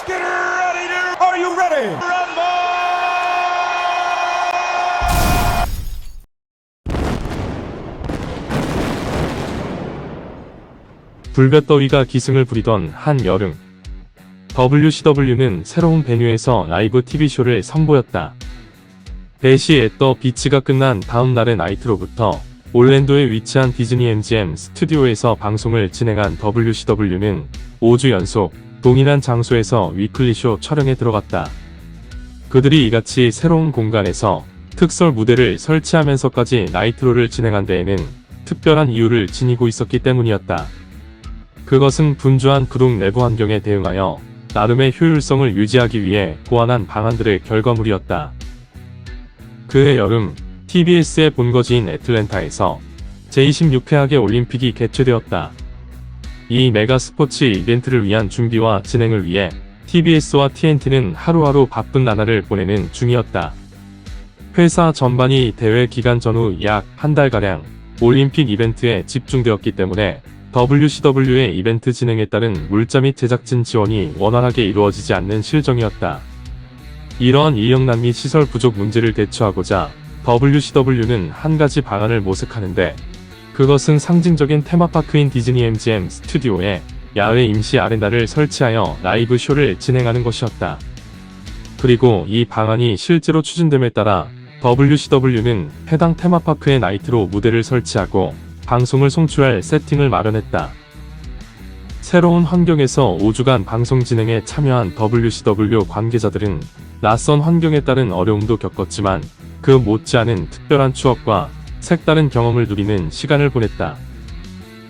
Let's get ready to... Are you ready? Rumble! 불볕더위가 기승을 부리던 한여름, WCW는 새로운 베뉴에서 라이브 TV쇼를 선보였다. 배시 앳 더 비치가 끝난 다음 날의 나이트로부터 올랜도에 위치한 디즈니 MGM 스튜디오에서 방송을 진행한 WCW는 5주 연속 동일한 장소에서 위클리쇼 촬영에 들어갔다. 그들이 이같이 새로운 공간에서 특설 무대를 설치하면서까지 나이트로를 진행한 데에는 특별한 이유를 지니고 있었기 때문이었다. 그것은 분주한 구독 내부 환경에 대응하여 나름의 효율성을 유지하기 위해 고안한 방안들의 결과물이었다. 그해 여름, TBS의 본거지인 애틀랜타에서 제26회 하계 올림픽이 개최되었다. 이 메가 스포츠 이벤트를 위한 준비와 진행을 위해 TBS와 TNT는 하루하루 바쁜 나날을 보내는 중이었다. 회사 전반이 대회 기간 전후 약 한 달가량 올림픽 이벤트에 집중되었기 때문에 WCW의 이벤트 진행에 따른 물자 및 제작진 지원이 원활하게 이루어지지 않는 실정이었다. 이러한 인력난 및 시설 부족 문제를 대처하고자 WCW는 한 가지 방안을 모색하는데, 그것은 상징적인 테마파크인 디즈니 MGM 스튜디오에 야외 임시 아레나를 설치하여 라이브 쇼를 진행하는 것이었다. 그리고 이 방안이 실제로 추진됨에 따라 WCW는 해당 테마파크의 나이트로 무대를 설치하고 방송을 송출할 세팅을 마련했다. 새로운 환경에서 5주간 방송 진행에 참여한 WCW 관계자들은 낯선 환경에 따른 어려움도 겪었지만 그 못지않은 특별한 추억과 색다른 경험을 누리는 시간을 보냈다.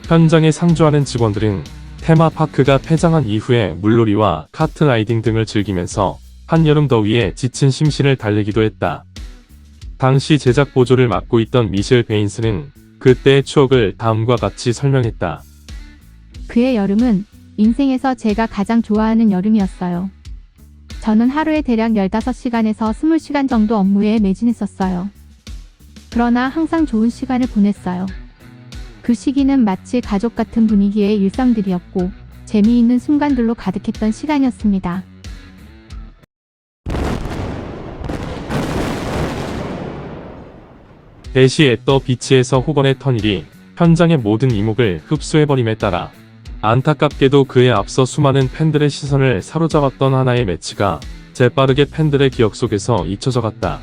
현장에 상주하는 직원들은 테마파크가 폐장한 이후에 물놀이와 카트 라이딩 등을 즐기면서 한여름 더위에 지친 심신을 달래기도 했다. 당시 제작 보조를 맡고 있던 미셸 베인스는 그때의 추억을 다음과 같이 설명했다. 그해 여름은 인생에서 제가 가장 좋아하는 여름이었어요. 저는 하루에 대략 15시간에서 20시간 정도 업무에 매진했었어요. 그러나 항상 좋은 시간을 보냈어요. 그 시기는 마치 가족 같은 분위기의 일상들이었고 재미있는 순간들로 가득했던 시간이었습니다. 배시 앳 더 비치에서 호건의 턴일이 현장의 모든 이목을 흡수해버림에 따라 안타깝게도 그에 앞서 수많은 팬들의 시선을 사로잡았던 하나의 매치가 재빠르게 팬들의 기억 속에서 잊혀져갔다.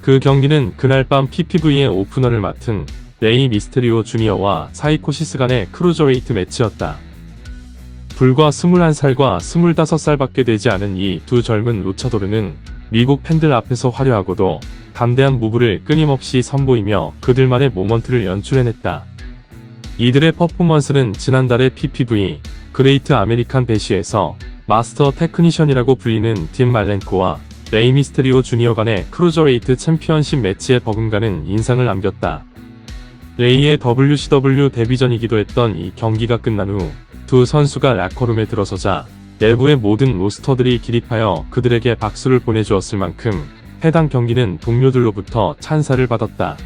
그 경기는 그날 밤 PPV의 오프너를 맡은 레이 미스테리오 주니어와 사이코시스 간의 크루저웨이트 매치였다. 불과 21살과 25살밖에 되지 않은 이 두 젊은 루차도르는 미국 팬들 앞에서 화려하고도 담대한 무브를 끊임없이 선보이며 그들만의 모먼트를 연출해냈다. 이들의 퍼포먼스는 지난달의 PPV 그레이트 아메리칸 배시에서 마스터 테크니션이라고 불리는 딘 말렌코와 레이 미스테리오 주니어 간의 크루저웨이트 챔피언십 매치에 버금가는 인상을 남겼다. 레이의 WCW 데뷔전이기도 했던 이 경기가 끝난 후 두 선수가 락커룸에 들어서자 내부의 모든 로스터들이 기립하여 그들에게 박수를 보내주었을 만큼 해당 경기는 동료들로부터 찬사를 받았다.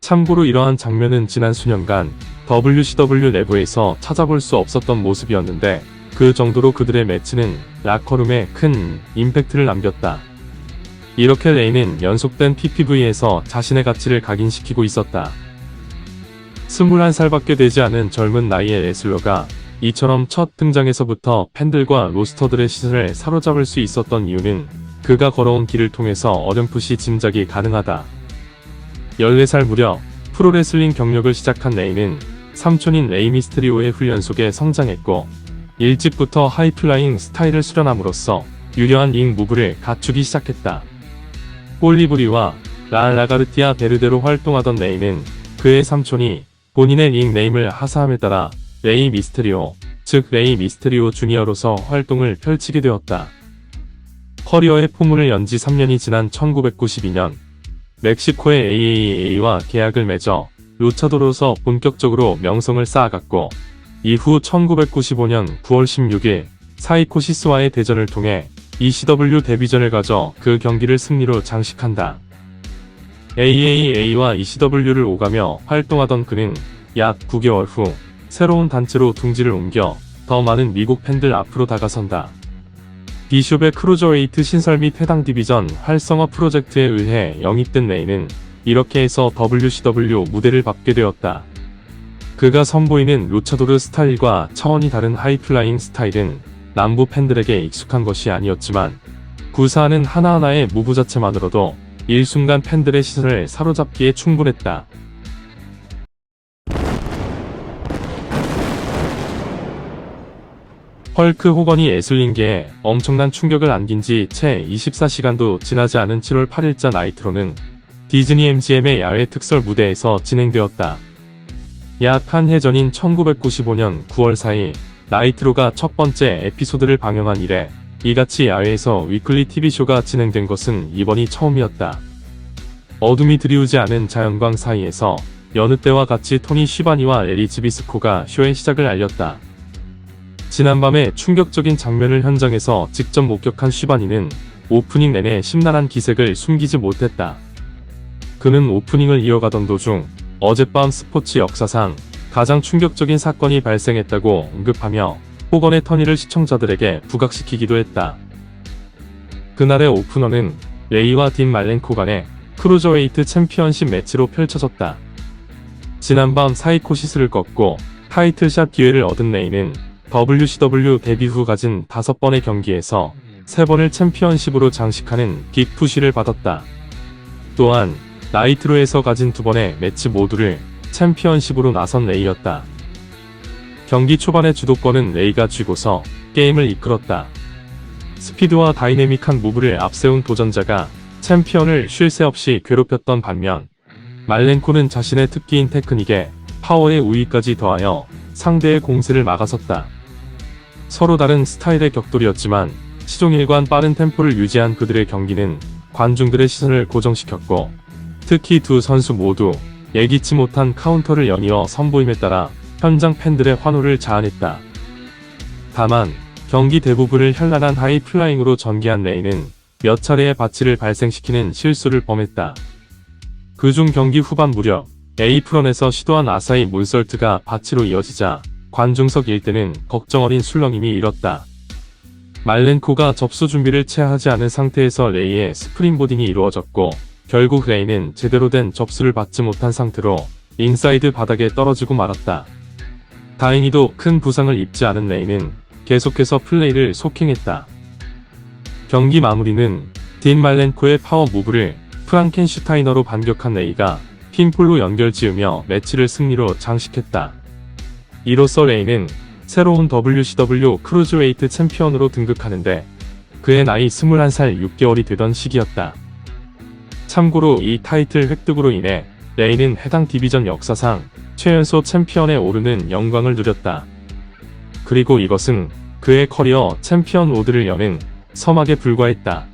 참고로 이러한 장면은 지난 수년간 WCW 내부에서 찾아볼 수 없었던 모습이었는데 그 정도로 그들의 매치는 락커룸에 큰 임팩트를 남겼다. 이렇게 레이는 연속된 PPV에서 자신의 가치를 각인시키고 있었다. 21살밖에 되지 않은 젊은 나이의 레슬러가 이처럼 첫 등장에서부터 팬들과 로스터들의 시선을 사로잡을 수 있었던 이유는 그가 걸어온 길을 통해서 어렴풋이 짐작이 가능하다. 14살 무렵 프로레슬링 경력을 시작한 레이는 삼촌인 레이 미스테리오의 훈련 속에 성장했고 일찍부터 하이플라잉 스타일을 수련함으로써 유려한 링 무브를 갖추기 시작했다. 꼴리브리와 라가르티아 베르데로 활동하던 레이는 그의 삼촌이 본인의 닉네임을 하사함에 따라 레이 미스테리오, 즉 레이 미스테리오 주니어로서 활동을 펼치게 되었다. 커리어의 포문을 연 지 3년이 지난 1992년 멕시코의 AAA와 계약을 맺어 루차도로서 본격적으로 명성을 쌓아갔고 이후 1995년 9월 16일 사이코시스와의 대전을 통해 ECW 데뷔전을 가져 그 경기를 승리로 장식한다. AAA와 ECW를 오가며 활동하던 그는 약 9개월 후 새로운 단체로 둥지를 옮겨 더 많은 미국 팬들 앞으로 다가선다. 비숍의 크루저웨이트 신설 및 해당 디비전 활성화 프로젝트에 의해 영입된 레이는 이렇게 해서 WCW 무대를 밟게 되었다. 그가 선보이는 루차도르 스타일과 차원이 다른 하이플라잉 스타일은 남부 팬들에게 익숙한 것이 아니었지만 구사하는 하나하나의 무브 자체만으로도 일순간 팬들의 시선을 사로잡기에 충분했다. 헐크 호건이 애슬링계에 엄청난 충격을 안긴 지 채 24시간도 지나지 않은 7월 8일자 나이트로는 디즈니 MGM의 야외 특설 무대에서 진행되었다. 약 한 해 전인 1995년 9월 4일 나이트로가 첫 번째 에피소드를 방영한 이래 이같이 야외에서 위클리 TV쇼가 진행된 것은 이번이 처음이었다. 어둠이 드리우지 않은 자연광 사이에서 여느 때와 같이 토니 쉬바니와 에리 지비스코가 쇼의 시작을 알렸다. 지난밤에 충격적인 장면을 현장에서 직접 목격한 쉬바니는 오프닝 내내 심란한 기색을 숨기지 못했다. 그는 오프닝을 이어가던 도중 어젯밤 스포츠 역사상 가장 충격적인 사건이 발생했다고 언급하며 호건의 터니를 시청자들에게 부각시키기도 했다. 그날의 오프너는 레이와 딘 말렌코 간의 크루저웨이트 챔피언십 매치로 펼쳐졌다. 지난밤 사이코시스를 꺾고 타이틀샷 기회를 얻은 레이는 WCW 데뷔 후 가진 5번의 경기에서 3번을 챔피언십으로 장식하는 빅푸시를 받았다. 또한 나이트로에서 가진 2번의 매치 모두를 챔피언십으로 나선 레이였다. 경기 초반의 주도권은 레이가 쥐고서 게임을 이끌었다. 스피드와 다이내믹한 무브를 앞세운 도전자가 챔피언을 쉴 새 없이 괴롭혔던 반면 말렌코는 자신의 특기인 테크닉에 파워의 우위까지 더하여 상대의 공세를 막아섰다. 서로 다른 스타일의 격돌이었지만 시종일관 빠른 템포를 유지한 그들의 경기는 관중들의 시선을 고정시켰고 특히 두 선수 모두 예기치 못한 카운터를 연이어 선보임에 따라 현장 팬들의 환호를 자아냈다. 다만 경기 대부분을 현란한 하이플라잉으로 전개한 레이는 몇 차례의 바치를 발생시키는 실수를 범했다. 그중 경기 후반 무렵 에이프런에서 시도한 아사히 몬설트가 바치로 이어지자 관중석 일대는 걱정 어린 술렁임이 일었다. 말렌코가 접수 준비를 채 하지 않은 상태에서 레이의 스프링보딩이 이루어졌고 결국 레이는 제대로 된 접수를 받지 못한 상태로 링사이드 바닥에 떨어지고 말았다. 다행히도 큰 부상을 입지 않은 레이는 계속해서 플레이를 속행했다. 경기 마무리는 딘 말렌코의 파워 무브를 프랑켄슈타이너로 반격한 레이가 핀폴로 연결지으며 매치를 승리로 장식했다. 이로써 레이는 새로운 WCW 크루즈웨이트 챔피언으로 등극하는데 그의 나이 21살 6개월이 되던 시기였다. 참고로 이 타이틀 획득으로 인해 레이는 해당 디비전 역사상 최연소 챔피언에 오르는 영광을 누렸다. 그리고 이것은 그의 커리어 챔피언 로드를 여는 서막에 불과했다.